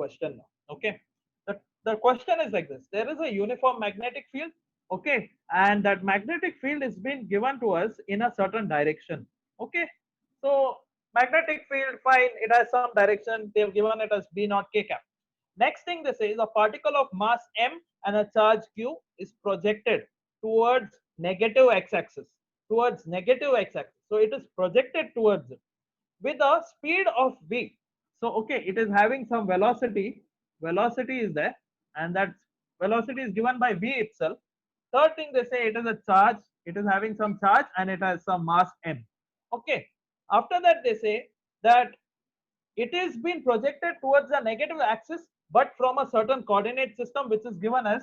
question now. Okay, the question is like this: there is a uniform magnetic field. Okay, and that magnetic field is being given to us in a certain direction. Okay, so magnetic field, fine, it has some direction. They've given it as B naught K cap. Next thing they say is a particle of mass m and a charge q is projected towards negative x-axis. Towards negative x-axis. So it is projected towards it with a speed of v. So okay, it is having some velocity. Velocity is there, and that velocity is given by v itself. Third thing they say, it is a charge. It is having some charge and it has some mass m. Okay. After that they say that it is being projected towards the negative axis, but from a certain coordinate system which is given as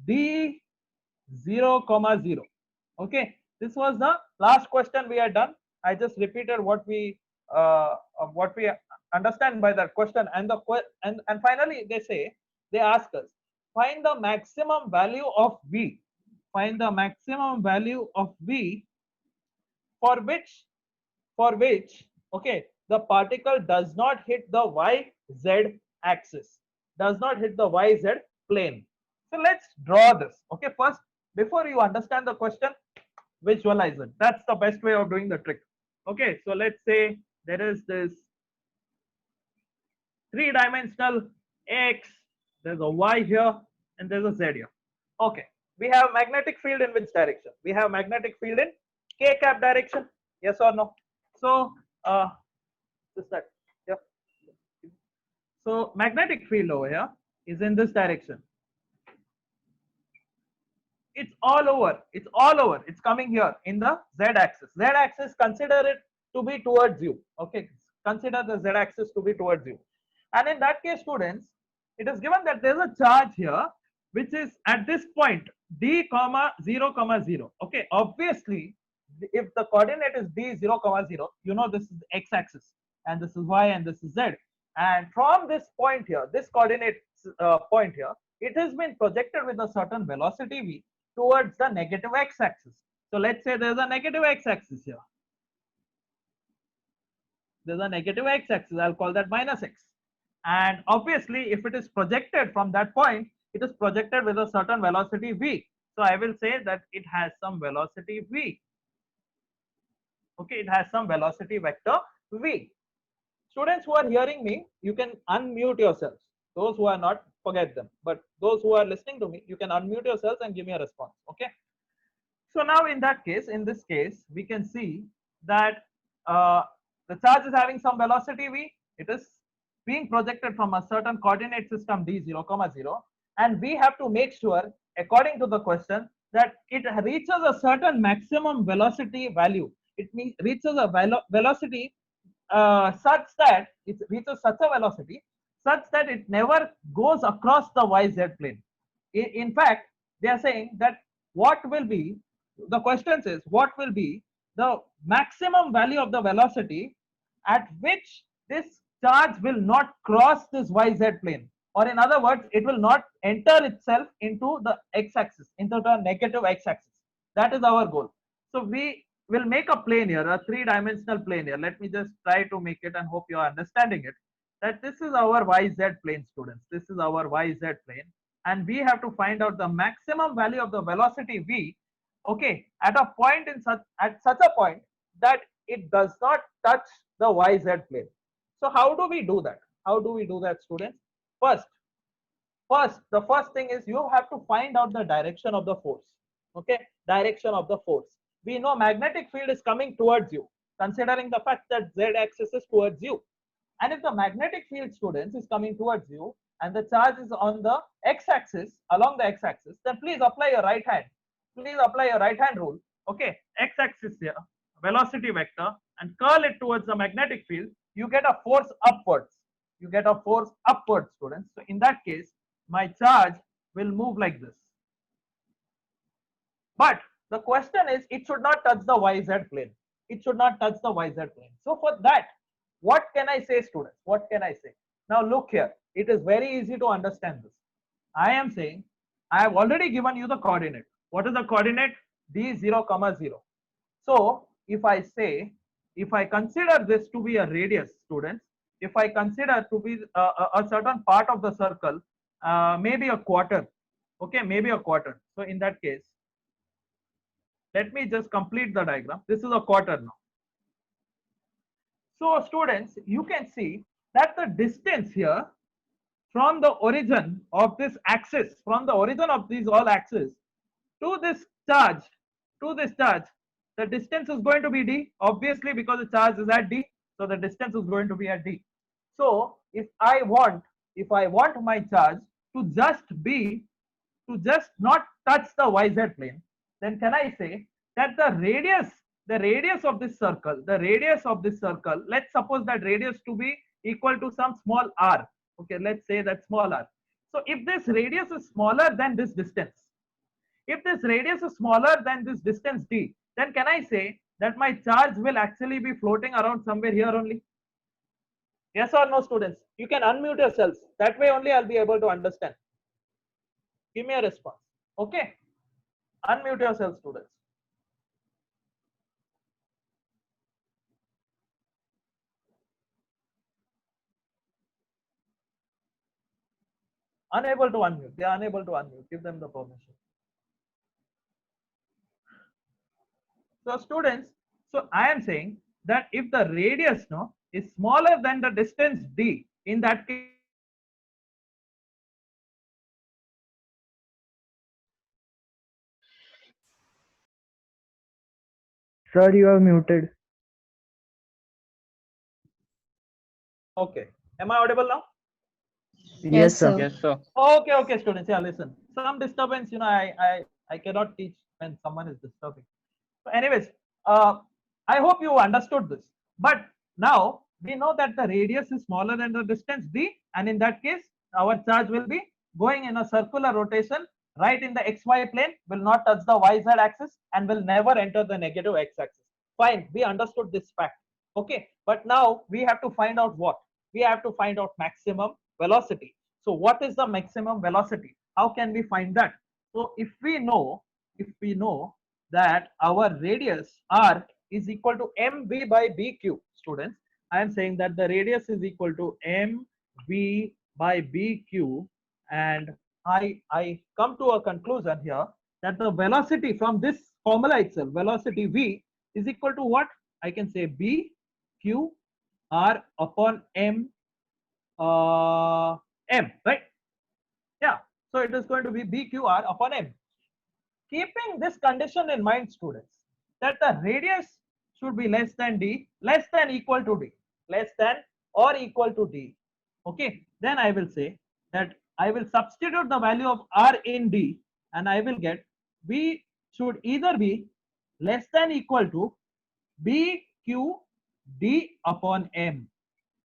d 0 comma 0. Okay, this was the last question we had done. I just repeated what we understand by that question, and and finally they say, they ask us, find the maximum value of v. Find the maximum value of v for which okay, the particle does not hit the yz axis, does not hit the yz plane. So let's draw this. Okay, first, before you understand the question, visualize it. That's the best way of doing the trick. Okay, so let's say there is this three-dimensional x, there's a y here, and there's a z here. Okay, we have magnetic field in which direction? We have magnetic field in k cap direction. Yes or no? So this that, yeah. So magnetic field over here is in this direction. It's all over. It's all over. It's coming here in the z-axis. Z-axis, consider it to be towards you. Okay, consider the z-axis to be towards you. And in that case, students, it is given that there's a charge here which is at this point d comma 0 comma 0. Okay, obviously, if the coordinate is d 0 comma 0, you know this is x-axis and this is y and this is z. And from this point here, this coordinate point here, it has been projected with a certain velocity v towards the negative x-axis. So let's say there's a negative x-axis here. There's a negative x-axis. I'll call that minus x. And obviously, if it is projected from that point, it is projected with a certain velocity v. So I will say that it has some velocity v. Okay, it has some velocity vector v. Students who are hearing me, you can unmute yourselves. Those who are not, forget them. But those who are listening to me, you can unmute yourselves and give me a response. Okay. So now in that case, in this case, we can see that the charge is having some velocity v. It is being projected from a certain coordinate system d 0 comma 0, and we have to make sure, according to the question, that it reaches a certain maximum velocity value. It means reaches a velocity such that it reaches such a velocity such that it never goes across the yz plane. In fact, they are saying that what will be, the question says, what will be the maximum value of the velocity at which this charge will not cross this yz plane, or in other words, it will not enter itself into the x-axis, into the negative x-axis. That is our goal. So we will make a plane here, a three-dimensional plane here. Let me just try to make it and hope you are understanding it. That this is our yz plane, students. This is our yz plane, and we have to find out the maximum value of the velocity v. Okay, at a point in such a point that it does not touch the yz plane. So how do we do that? How do we do that, students? First, the first thing is you have to find out the direction of the force. Okay, direction of the force. We know magnetic field is coming towards you, considering the fact that z-axis is towards you. And if the magnetic field, students, is coming towards you and the charge is on the x-axis, along the x-axis, then please apply your right hand. Please apply your right hand rule. Okay, x-axis here, velocity vector, and curl it towards the magnetic field. You get a force upwards. You get a force upwards, students. So in that case, my charge will move like this. But the question is, it should not touch the yz plane. It should not touch the yz plane. So for that, what can I say, students? What can I say? Now look here. It is very easy to understand this. I am saying, I have already given you the coordinate. What is the coordinate? d 0 comma 0. So if I say, if I consider this to be a radius, students, if I consider to be a certain part of the circle, maybe a quarter, okay, maybe a quarter. So in that case, let me just complete the diagram. This is a quarter now. So students, you can see that the distance here from the origin of this axis, from the origin of these all axes to this charge, the distance is going to be d, obviously, because the charge is at d, so the distance is going to be at d. So if I want my charge to just not touch the yz plane, then can I say that the radius of this circle, let's suppose that radius to be equal to some small r. Okay, let's say that small r. So if this radius is smaller than this distance, d, then can I say that my charge will actually be floating around somewhere here only? Yes or no, students? You can unmute yourselves. That way only I'll be able to understand. Give me a response. Okay. Unmute yourselves, students. Unable to unmute. They are unable to unmute. Give them the permission. So students, so I am saying that if the radius is smaller than the distance d, in that case, Sir, you are muted. okay. Am I audible now? Yes, sir. Yes, sir. Okay, students. Yeah, listen. Some disturbance, I cannot teach when someone is disturbing. So, anyways, I hope you understood this. But now we know that the radius is smaller than the distance d, and in that case, our charge will be going in a circular rotation right in the xy plane, will not touch the yz axis, and will never enter the negative x axis. Fine, we understood this fact. Okay, but now we have to find out what? We have to find out maximum velocity. So what is the maximum velocity? How can we find that? So if we know that our radius r is equal to mv by bq, students, I am saying that the radius is equal to mv by bq, and I come to a conclusion here that the velocity from this formula itself, velocity v, is equal to what? I can say b q r upon m, right? Yeah, so it is going to be bqr upon m. Keeping this condition in mind, students, that the radius should be less than d, less than equal to d, less than or equal to d. Okay, then I will say that I will substitute the value of r in d, and I will get v should either be less than equal to bqd upon m.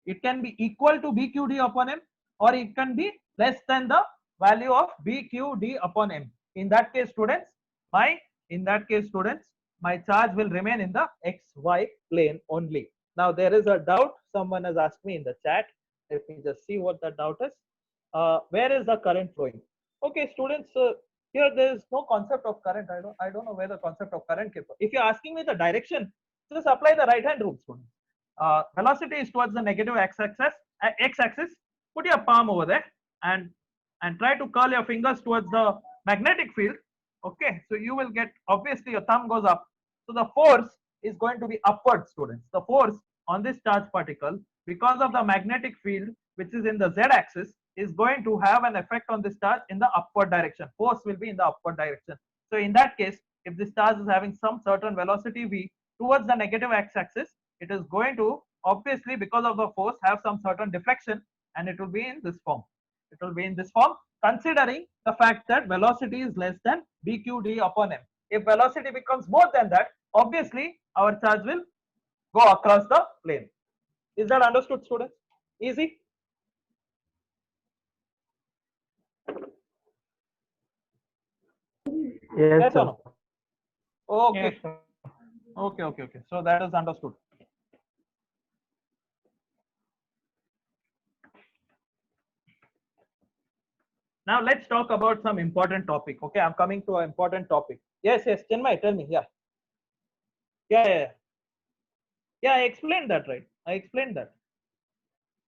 It can be equal to bqd upon m, or it can be less than the value of bqd upon m. In that case, students, my charge will remain in the xy plane only. Now there is a doubt someone has asked me in the chat. Let me just see what the doubt is. Where is the current flowing? Okay, students, here there is no concept of current. I don't know where the concept of current came from. If you're asking me the direction, just apply the right hand rule, students. Velocity is towards the negative x-axis. Put your palm over there and try to curl your fingers towards the magnetic field. Okay, so you will get, obviously your thumb goes up, so the force is going to be upward, students. The force on this charge particle, because of the magnetic field which is in the z-axis, is going to have an effect on this charge in the upward direction. Force will be in the upward direction. So in that case, if this charge is having some certain velocity v towards the negative x-axis, it is going to, obviously, because of the force, have some certain deflection, and it will be in this form. It will be in this form, considering the fact that velocity is less than bqd upon m. If velocity becomes more than that, obviously our charge will go across the plane. Is that understood, students? Easy? Yes, or sir. no? Okay. Yes, sir. Okay. So that is understood. Now let's talk about some important topic. Okay, I'm coming to an important topic. Yes, Chinmay, tell me. Yeah. I explained that, right? I explained that.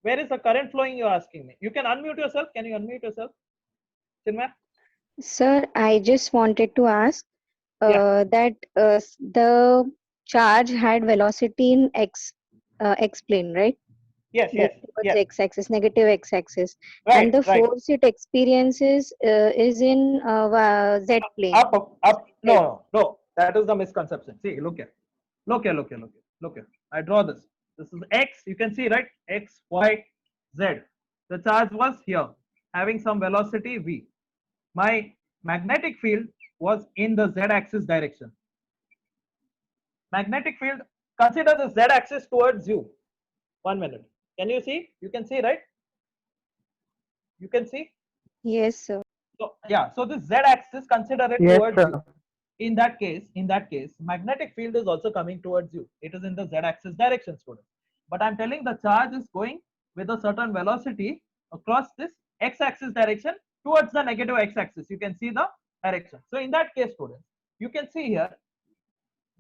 Where is the current flowing? You're asking me. You can unmute yourself. Can you unmute yourself, Chinmay? Sir, I just wanted to ask Yeah. that the charge had velocity in x plane, right? Yes. Like Yes. towards Yes. x-axis, negative x-axis, and Right. the Right. force it experiences is in z plane. Up. No. Right. No. No. That is the misconception. See. Look here. Look here. Look here. Look here. Look here. I draw this. This is x. You can see, right? X, Y, Z. The charge was here, having some velocity v. My magnetic field was in the z-axis direction. Magnetic field. Consider the z-axis towards you. 1 minute. Can you see? You can see, right? You can see. Yes, sir. So yeah. So this z-axis, consider it Yes, towards you. sir. In that case, magnetic field is also coming towards you. It is in the z-axis direction, student. But I'm telling the charge is going with a certain velocity across this x-axis direction towards the negative x-axis. You can see the direction. So in that case, students, you can see here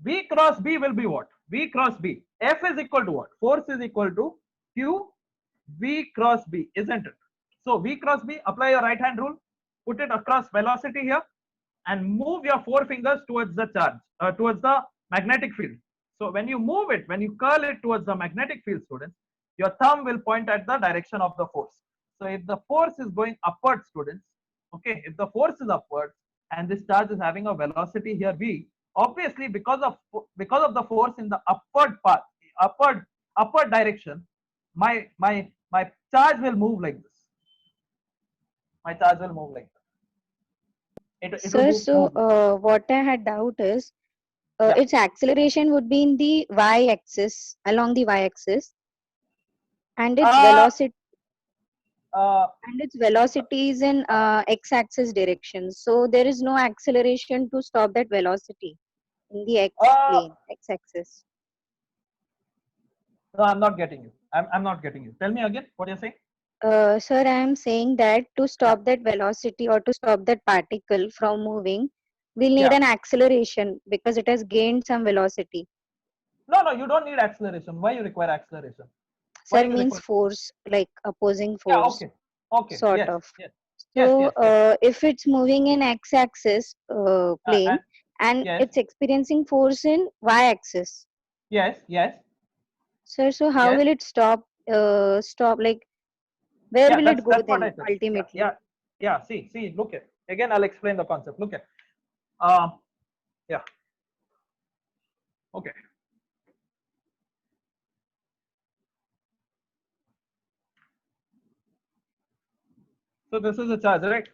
V cross B will be what? V cross B. F is equal to what? Force is equal to Q V cross B, isn't it? So V cross B, apply your right hand rule, put it across velocity here, and move your four fingers towards the charge, towards the magnetic field. So when you move it, when you curl it towards the magnetic field, students, your thumb will point at the direction of the force. So if the force is going upward, students, okay, if the force is upward and this charge is having a velocity here v, obviously because of the force in the upward path, upward direction, my charge will move like this. My charge will move like this. It will Sir, move, so move like what I had doubt is yeah. its acceleration would be in the y-axis, along the y-axis, and its Uh, velocity uh, is in x-axis direction. So there is no acceleration to stop that velocity in the x uh, plane, x-axis. no, I'm not getting you. I'm not getting you. Tell me again what you're saying. Sir, I am saying that to Yeah, stop that velocity or to stop that particle from moving, we'll need yeah. an acceleration because it has gained some velocity. No, no, you don't need acceleration. Why you require acceleration? Why Sir you means require? force, like opposing Yeah, force, okay, okay. sort Yes, of. yes, yes, So, yes, yes. if it's moving in x-axis plane And and yes, it's experiencing force in y-axis, yes, yes, sir, so how yes. will it stop? Stop, like where Yeah, will it go that's what I then said. Yeah, ultimately? yeah, yeah. See. Look at again. I'll explain the concept. Look at. Um. Yeah. Okay. So this is a charge, right?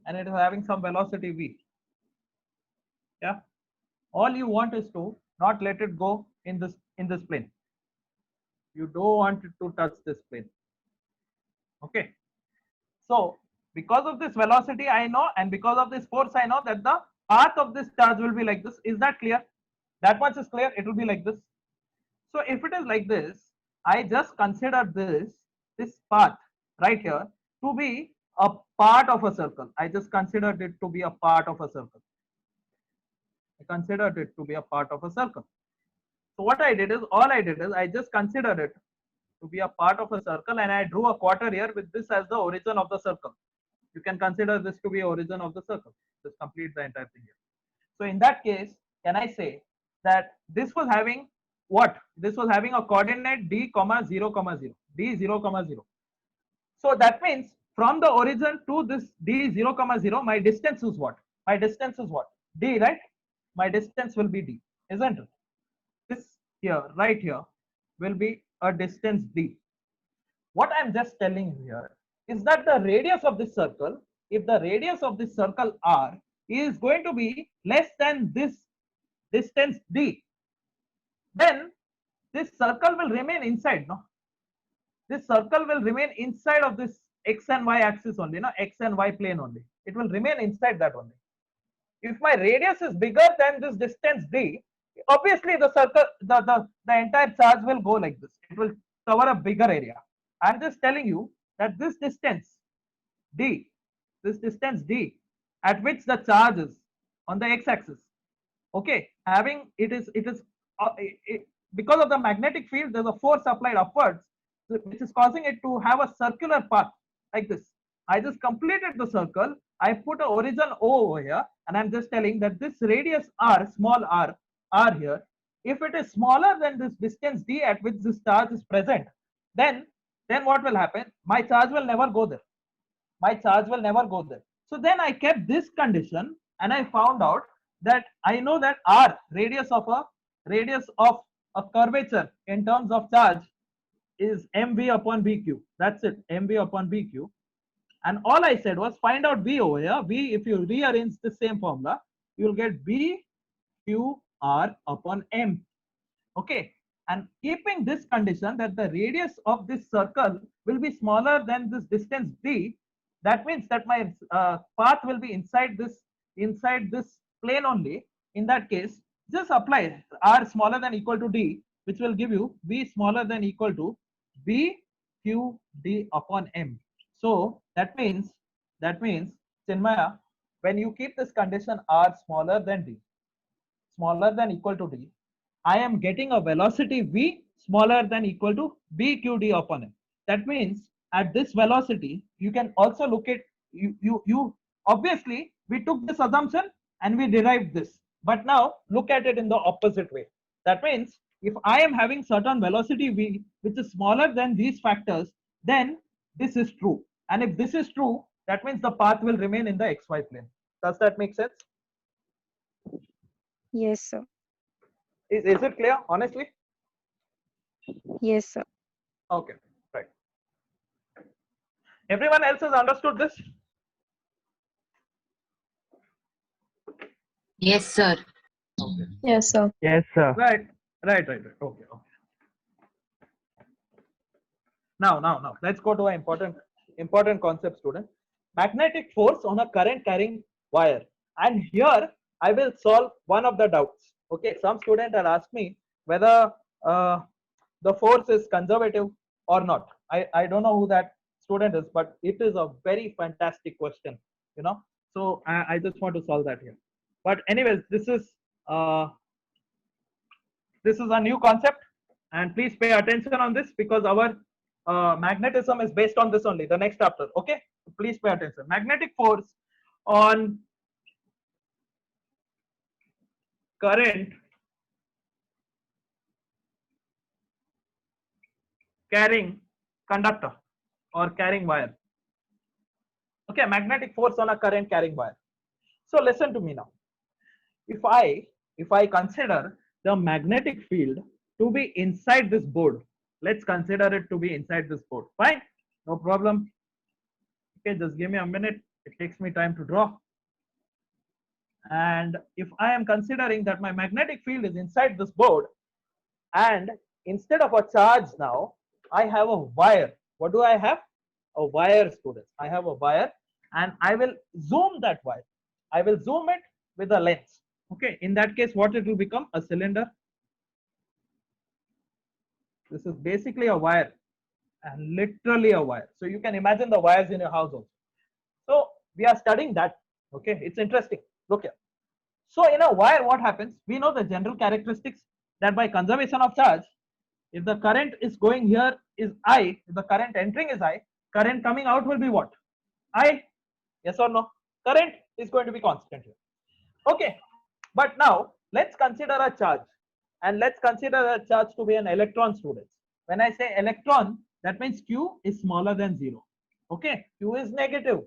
And it is having some velocity v. Yeah. All you want is to not let it go in this plane. You don't want it to touch this plane. Okay. So because of this velocity, I know, and because of this force, I know that the path of this charge will be like this. Is that clear? That much is clear. It will be like this. So if it is like this, I just consider this path right here to be a part of a circle. I just considered it to be a part of a circle. I considered it to be a part of a circle. So what I did is, I just considered it to be a part of a circle, and I drew a quarter here with this as the origin of the circle. You can consider this to be origin of the circle. Just complete the entire thing here. So in that case, can I say that this was having what? This was having a coordinate d comma 0 comma 0, d 0 comma 0. So that means from the origin to this d 0 comma 0, my distance is what? My distance is what? D, right? My distance will be d, isn't it? This here, right here, will be a distance d. What I'm just telling you here is that the radius of this circle, if the radius of this circle r is going to be less than this distance d, then this circle will remain inside, no? This circle will remain inside of this x and y axis only, no? X and y plane only. It will remain inside that only. If my radius is bigger than this distance d, obviously the circle, the entire charge will go like this. It will cover a bigger area. I'm just telling you that this distance d, at which the charge is on the x-axis, okay, having it is because of the magnetic field, there's a force applied upwards. which is causing it to have a circular path like this. I just completed the circle. I put a origin O over here, and I'm just telling that this radius r, small r here, if it is smaller than this distance d at which this charge is present, then what will happen? My charge will never go there. My charge will never go there. So then I kept this condition, and I found out that I know that r, radius of a curvature in terms of charge, is mv upon bq. That's it, mv upon bq. And all I said was find out v over here. V, if you rearrange the same formula, you will get b q r upon m. Okay. And keeping this condition that the radius of this circle will be smaller than this distance d, that means that my path will be inside this plane only. In that case, just apply r smaller than equal to d, which will give you b smaller than equal to b q d upon m. So that means Chinmaya, when you keep this condition r smaller than d, smaller than equal to d, I am getting a velocity v smaller than equal to b q d upon m. That means at this velocity, you can also look at you obviously we took this assumption and we derived this, but now look at it in the opposite way. That means if I am having certain velocity v which is smaller than these factors, then this is true. And if this is true, that means the path will remain in the xy plane. Does that make sense? Yes, sir. Is it clear, honestly? Yes, sir. Okay, right. Everyone else has understood this? Yes, sir. Okay. Yes, sir. Yes, sir. Right. Okay. Now, let's go to an important concept, student. Magnetic force on a current carrying wire. And here I will solve one of the doubts. Okay, some student had asked me whether the force is conservative or not. I don't know who that student is, but it is a very fantastic question, you know. So I just want to solve that here. But anyways, this is a new concept, and please pay attention on this because our magnetism is based on this only, the next chapter. Okay, please pay attention. Magnetic force on current carrying conductor or carrying wire. Okay, magnetic force on a current carrying wire. So listen to me now. If I consider the magnetic field to be inside this board, let's consider it to be inside this board. Fine, no problem. Okay, just give me a minute. It takes me time to draw. And if I am considering that my magnetic field is inside this board, and instead of a charge now, I have a wire. What do I have? A wire, students. I have a wire, and I will zoom that wire. I will zoom it with a lens. Okay, in that case, what it will become? A cylinder. This is basically a wire, and literally a wire. So you can imagine the wires in your house also. So we are studying that. Okay, it's interesting. Look here. So in a wire, what happens? We know the general characteristics that by conservation of charge, if the current is going here is I, if the current entering is I, current coming out will be what? I. Yes or no? Current is going to be constant here. Okay. But now let's consider a charge, and let's consider a charge to be an electron, students. When I say electron, that means Q is smaller than 0. Okay, Q is negative.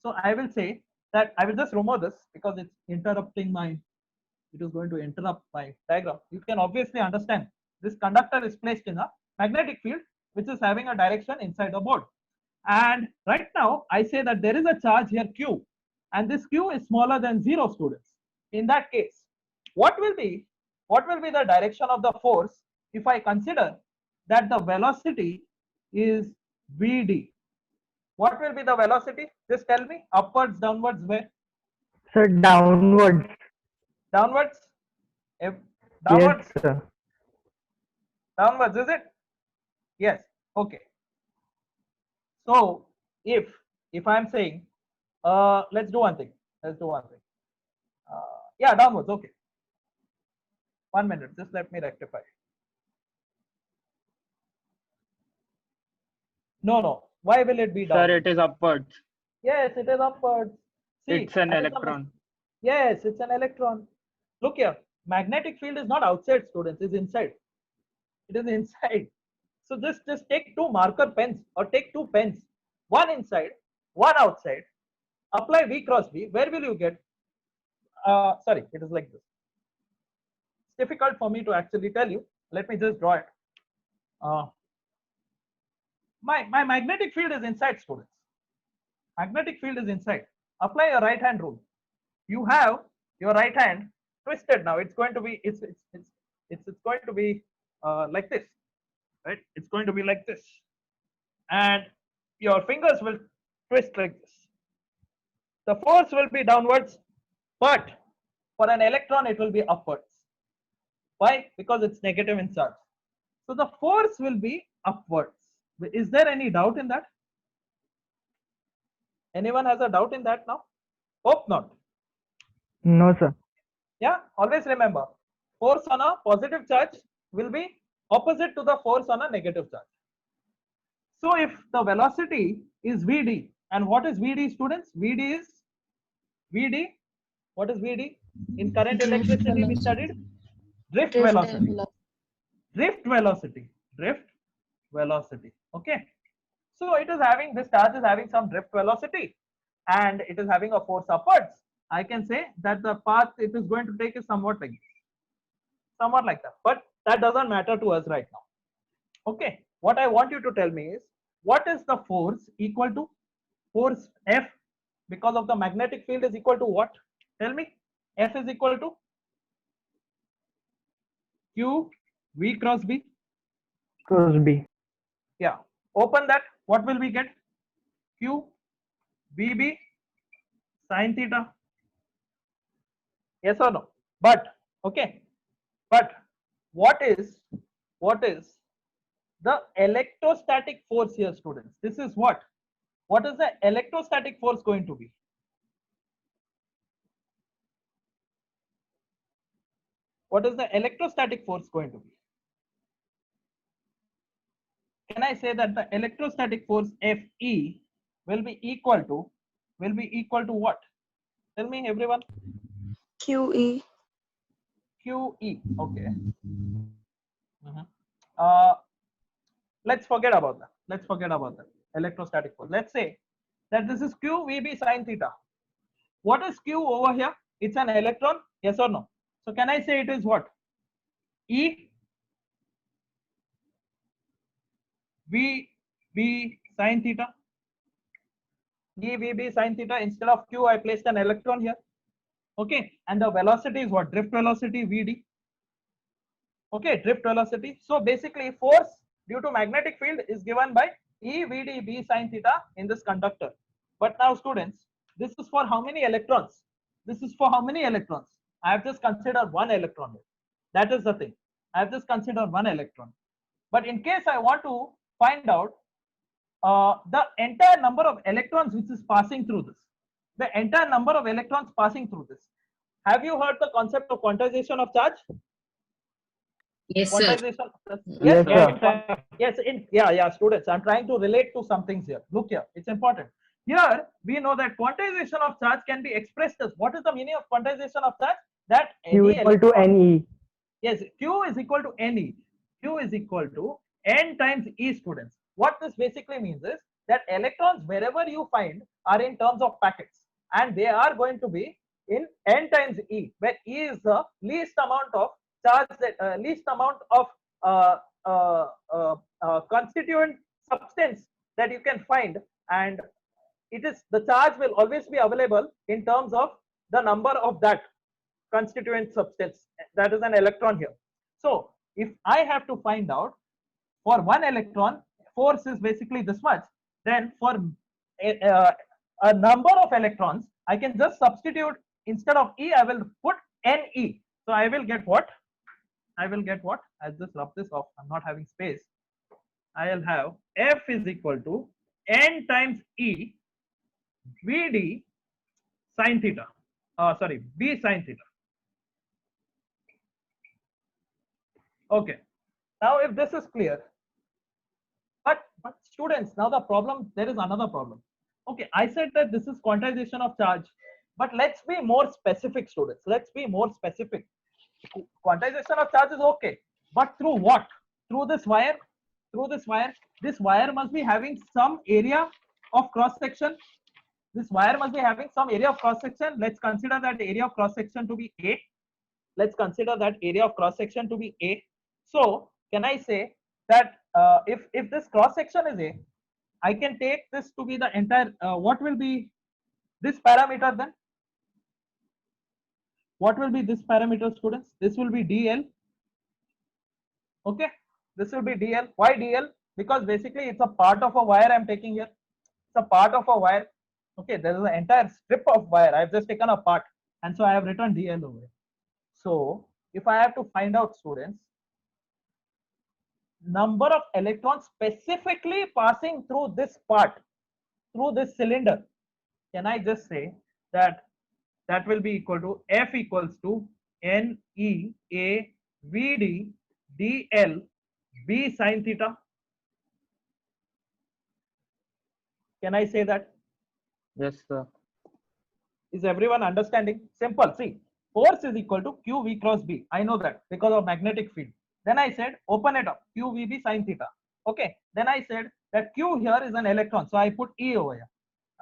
So I will say that I will just remove this because it's interrupting my, it is going to interrupt my diagram. You can obviously understand this conductor is placed in a magnetic field which is having a direction inside the board. And right now I say that there is a charge here Q, and this Q is smaller than 0, students. In that case, what will be the direction of the force if I consider that the velocity is Vd? What will be the velocity? Just tell me. Upwards, downwards, where? Sir, downwards. Downwards? If downwards? Yes, sir. Downwards, is it? Yes. Okay. So if I'm saying, let's do one thing. Yeah, downwards. Okay. 1 minute. Just let me rectify. No, no. Why will it be Sir, downward? it is upwards. Yes, it is upwards. See, It's an that is the electron. yes, it's an electron. Look here, magnetic field is not outside, students, it's inside. It is inside. So just take two marker pens or take two pens, one inside, one outside. Apply V cross V. Where will you get? Sorry, it is like this. It's difficult for me to actually tell you. Let me just draw it. Uh, my magnetic field is inside, students. Magnetic field is inside. Apply your right hand rule. You have your right hand twisted now. It's going to be it's going to be like this, right? It's going to be like this, and your fingers will twist like this. The force will be downwards, but for an electron it will be upwards. Why? Because it's negative in charge. So the force will be upwards. Is there any doubt in that? Anyone has a doubt in that now? Hope not. No, sir. Yeah, always remember, force on a positive charge will be opposite to the force on a negative charge. So if the velocity is Vd, and what is Vd, students? Vd is Vd. What is Vd? In current electricity we studied drift velocity. Drift velocity. Drift velocity. Okay. So it is having, this charge is having some drift velocity and it is having a force upwards. I can say that the path it is going to take is somewhat like this. Somewhat like that. But that doesn't matter to us right now. Okay. What I want you to tell me is, what is the force equal to? Force F, because of the magnetic field, is equal to what? Tell me. F is equal to Q V cross B. Cross B. Yeah. Open that. What will we get? Q VB sine theta. Yes or no? But okay. But what is the electrostatic force here, students? This is what? What is the electrostatic force going to be? What is the electrostatic force going to be? Can I say that the electrostatic force Fe will be equal to what? Tell me, everyone. QE. QE. Okay. Let's forget about that. Let's forget about that. Electrostatic force. Let's say that this is Q VB sine theta. What is Q over here? It's an electron. Yes or no? So can I say it is what? E VB sine theta. E VB sine theta. Instead of Q, I placed an electron here. Okay. And the velocity is what? Drift velocity VD. Okay, drift velocity. So basically, force due to magnetic field is given by E VD B sine theta in this conductor. But now, students, this is for how many electrons? This is for how many electrons? I have just considered one electron here. That is the thing. I have just considered one electron. But in case I want to find out the entire number of electrons which is passing through this, the entire number of electrons passing through this. Have you heard the concept of quantization of charge? Yes, sir. Quantization. Yes, sir. Yes, yeah, students. I'm trying to relate to some things here. Look here, it's important. Here we know that quantization of charge can be expressed as, what is the meaning of quantization of charge? That Q any equal to electron, NE. yes, Q is equal to NE. Q is equal to N times E, students. What this basically means is that electrons wherever you find are in terms of packets, and they are going to be in N times E, where E is the least amount of charge, that least amount of constituent substance that you can find, and it is, the charge will always be available in terms of the number of that constituent substance, that is an electron here. So if I have to find out for one electron force is basically this much, then for a number of electrons I can just substitute, instead of E I will put Ne. So I will get what? I'll just rub this off. I'm not having space. I'll have F is equal to N times E Vd sine theta. Sorry, B sine theta. Okay. Now, if this is clear, But students, now the problem, there is another problem. Okay, I said that this is quantization of charge, but let's be more specific, students. Let's be more specific. Quantization of charge is okay, but through what? Through this wire. Through this wire. This wire must be having some area of cross section. This wire must be having some area of cross section. Let's consider that area of cross section to be A. Let's consider that area of cross section to be A. So can I say that if this cross section is A, I can take this to be the entire, what will be this parameter then? What will be this parameter, students? This will be DL. Okay, this will be DL. Why DL? Because basically it's a part of a wire I'm taking here. It's a part of a wire. Okay, there is an entire strip of wire. I've just taken a part, and so I have written DL over here. So if I have to find out, students, number of electrons specifically passing through this part, through this cylinder, can I just say that that will be equal to F equals to NEA VD DL B sin theta? Can I say that? Yes, sir. Is everyone understanding? Simple. See, force is equal to QV cross B. I know that because of magnetic field. Then I said, open it up, QVB sin theta. Okay. Then I said that Q here is an electron. So I put E over here.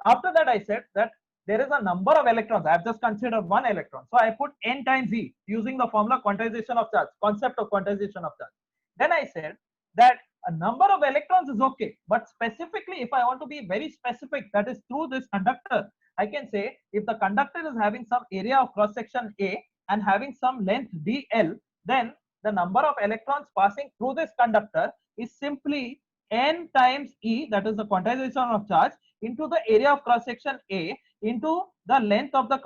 After that, I said that there is a number of electrons. I have just considered one electron. So I put N times E using the formula quantization of charge, concept of quantization of charge. Then I said that a number of electrons is okay. But specifically, if I want to be very specific, that is through this conductor, I can say if the conductor is having some area of cross section A and having some length dl, then the number of electrons passing through this conductor is simply n times E, that is the quantization of charge, into the area of cross section A into the length of the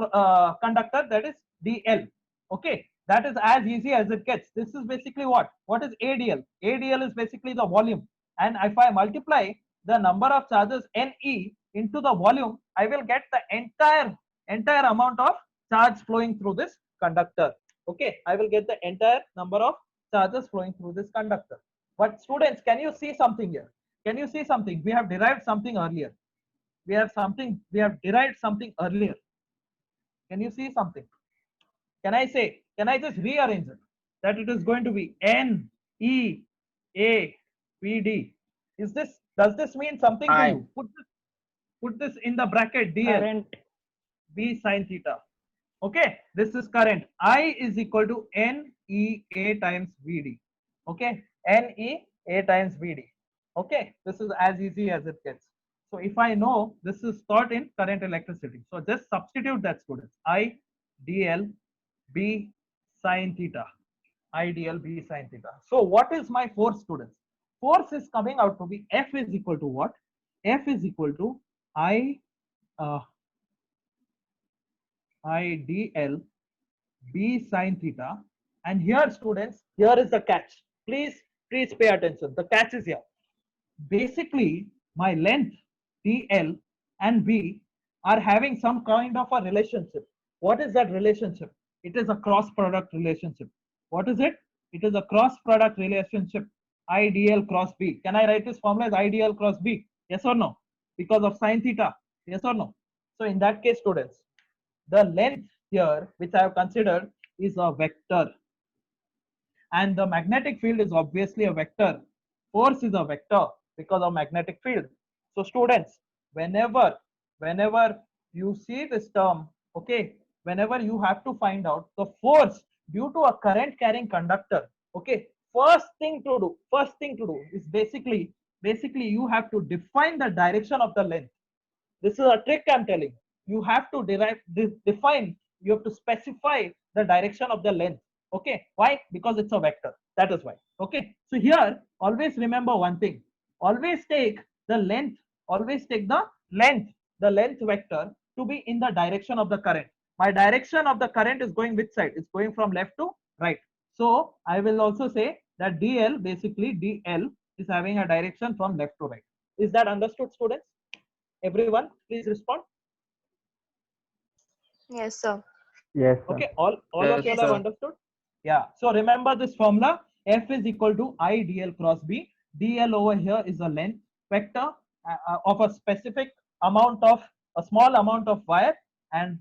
conductor, that is dl. Okay, that is as easy as it gets. This is basically what is ADL? ADL is basically the volume, and if I multiply the number of charges NE into the volume, I will get the entire amount of charge flowing through this conductor. Okay, I will get the entire number of charges flowing through this conductor. But students, can you see something here? Can you see something? We have derived something earlier. We have derived something earlier. Can you see something? Can I just rearrange it? That it is going to be N E A V D. Does this mean something to you? Put this in the bracket DL. Current. B sin theta. Okay, this is current. I is equal to NEA times VD. Okay, NEA times VD. Okay, this is as easy as it gets. So if I know this is taught in current electricity, so just substitute that, students. I DL B sin theta. I DL B sin theta. So what is my force, students? Force is coming out to be F is equal to what? F is equal to I DL B sin theta. And here, students, here is the catch. Please pay attention. The catch is here. Basically, my length DL and B are having some kind of a relationship. What is that relationship? It is a cross product relationship. What is it? It is a cross product relationship. IDL cross B. Can I write this formula as IDL cross B? Yes or no? Because of sin theta. Yes or no? So in that case, students, the length here, which I have considered, is a vector. And the magnetic field is obviously a vector. Force is a vector because of magnetic field. So students, whenever you see this term, okay, whenever you have to find out the force due to a current carrying conductor, okay, first thing to do is basically you have to define the direction of the length. This is a trick I'm telling. You have to you have to specify the direction of the length. Okay, why? Because it's a vector. That is why. Okay, so here always remember one thing. Always take the length vector to be in the direction of the current. My direction of the current is going which side? It's going from left to right. So I will also say that DL, basically DL is having a direction from left to right. Is that understood, students? Everyone, please respond. Yes, sir. Yes, sir. Okay, all of you all have understood? Yeah. So remember this formula. F is equal to I DL cross B. dl over here is a length vector of a specific amount of a small amount of wire, and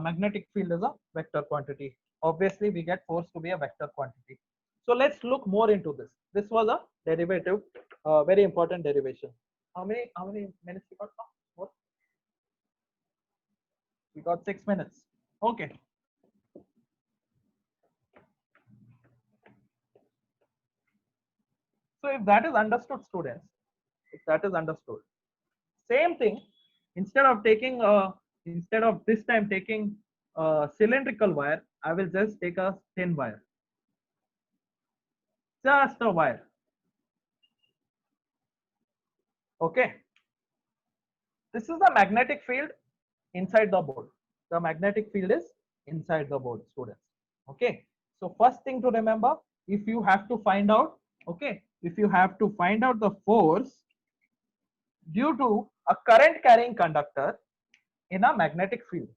magnetic field is a vector quantity. Obviously, we get force to be a vector quantity. So let's look more into this. This was a derivative, very important derivation. How many minutes we got now? What? We got 6 minutes. Okay. So if that is understood, students, if that is understood, same thing, instead of this time taking a cylindrical wire, I will just take a thin wire. Just a wire. Okay. This is the magnetic field inside the board. The magnetic field is inside the board, students. Okay. So first thing to remember, if you have to find out, okay, if you have to find out the force due to a current carrying conductor in a magnetic field.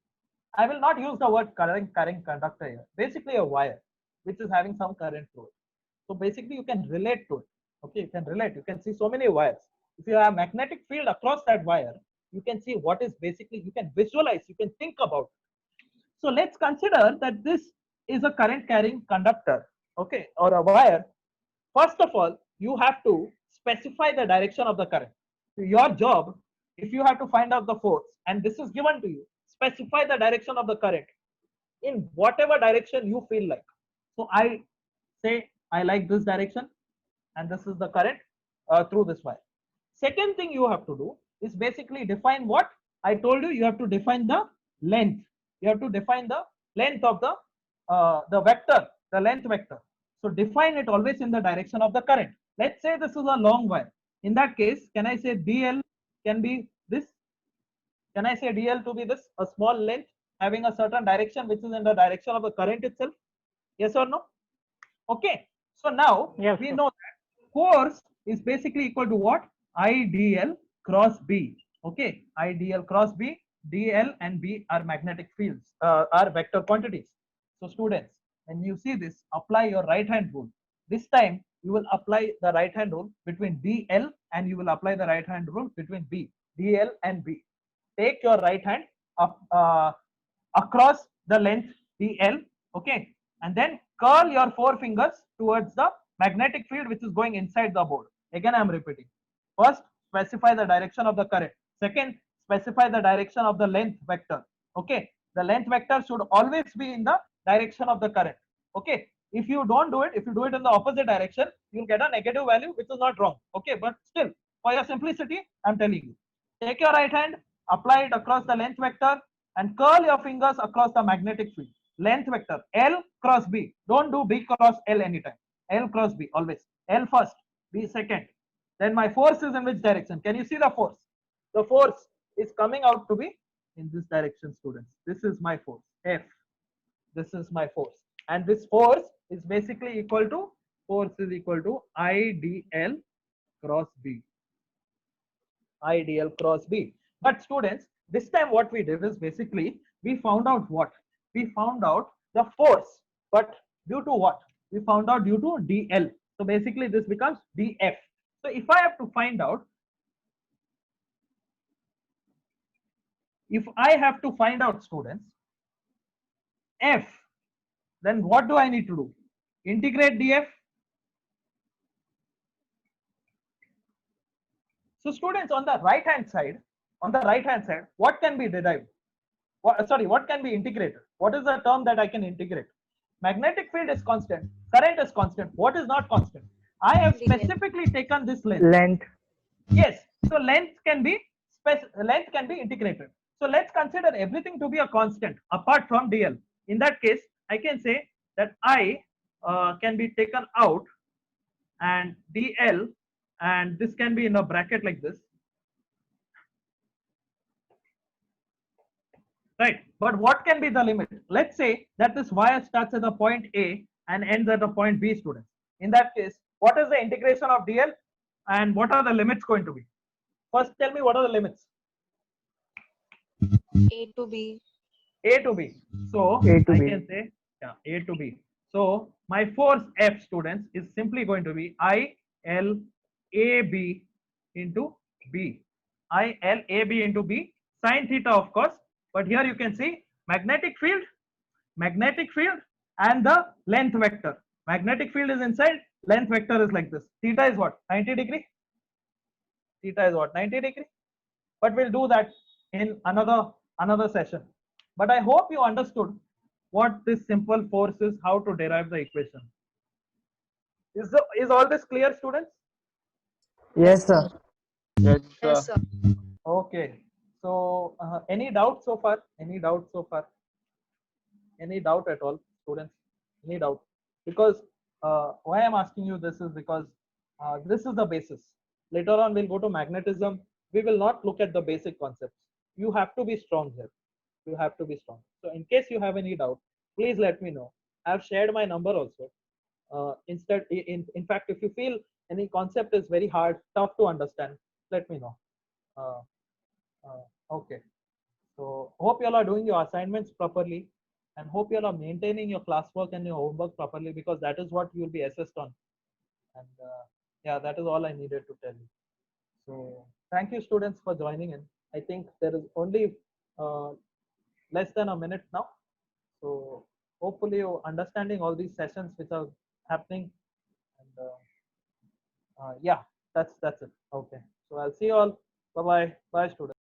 I will not use the word current carrying conductor here. Basically a wire which is having some current through it. So basically you can relate to it. Okay, you can relate. You can see so many wires. If you have magnetic field across that wire, you can see what is basically, you can visualize, you can think about it. So let's consider that this is a current carrying conductor, okay, or a wire. First of all, you have to specify the direction of the current. So your job, if you have to find out the force and this is given to you, specify the direction of the current in whatever direction you feel like. So I say I like this direction and this is the current through this wire. Second thing you have to do is basically define what I told you. You have to define the length. You have to define the length of the vector, the length vector. So define it always in the direction of the current. Let's say this is a long wire. In that case, can I say dl can be this? Can I say dl to be this, a small length having a certain direction which is in the direction of the current itself? Yes or no? Okay. So now Yes, we sir. know that force is basically equal to what? IdL cross B. Okay. IdL cross B. dl and B are magnetic fields, are vector quantities. So students, when you see this, apply your right hand rule. This time you will apply the right hand rule between dl and you will apply the right hand rule between B, dl and B. Take your right hand up across the length dl, okay, and then curl your four fingers towards the magnetic field which is going inside the board. Again, I am repeating. First, specify the direction of the current. Second, specify the direction of the length vector. Okay, the length vector should always be in the direction of the current. Okay, if you don't do it, if you do it in the opposite direction, you'll get a negative value which is not wrong. Okay, but still, for your simplicity, I'm telling you. Take your right hand, apply it across the length vector, and curl your fingers across the magnetic field. Length vector L cross B. Don't do B cross L anytime. L cross B always. L first, B second. Then my force is in which direction? Can you see the force? The force is coming out to be in this direction, students. This is my force, F. This is my force. And this force is basically equal to, force is equal to IdL cross B. IdL cross B. But students, this time what we did is basically we found out what? We found out the force, but due to what? We found out due to dl. So basically this becomes df. So if I have to find out, students, f, then what do I need to do? Integrate df. So students, on the right hand side, what can be derived? What can be integrated? What is the term that I can integrate? Magnetic field is constant, current is constant. What is not constant? I have specifically taken this length. Length. Yes, so length can be integrated. So let's consider everything to be a constant apart from dl. In that case, I can say that I can be taken out, and dl, and this can be in a bracket like this. Right, but what can be the limit? Let's say that this wire starts at the point A and ends at the point B, students. In that case, what is the integration of dl and what are the limits going to be? First, tell me what are the limits? A to B. A to B. So A to I B. can say, yeah, A to B. So my force F, students, is simply going to be I L AB into B. IL AB into B sine theta, of course. But here you can see magnetic field, and the length vector. Magnetic field is inside, length vector is like this. Theta is what? 90 degree. Theta is what? 90 degree. But we'll do that in another session. But I hope you understood what this simple force is, how to derive the equation. Is all this clear, students? Yes, sir. Yes, sir. Okay. So any doubt so far? Any doubt so far? Any doubt at all, students? Any doubt? Because why I'm asking you this is because this is the basis. Later on, we'll go to magnetism. We will not look at the basic concepts. You have to be strong here. You have to be strong. So in case you have any doubt, please let me know. I've shared my number also. In fact, if you feel any concept is very hard, tough to understand, let me know. Uh, okay. So hope you all are doing your assignments properly, and hope you all are maintaining your classwork and your homework properly, because that is what you will be assessed on. And yeah, that is all I needed to tell you. So thank you, students, for joining in. I think there is only less than a minute now. So hopefully you're understanding all these sessions which are happening. And yeah, that's it. Okay. So I'll see you all. Bye bye. Bye, students.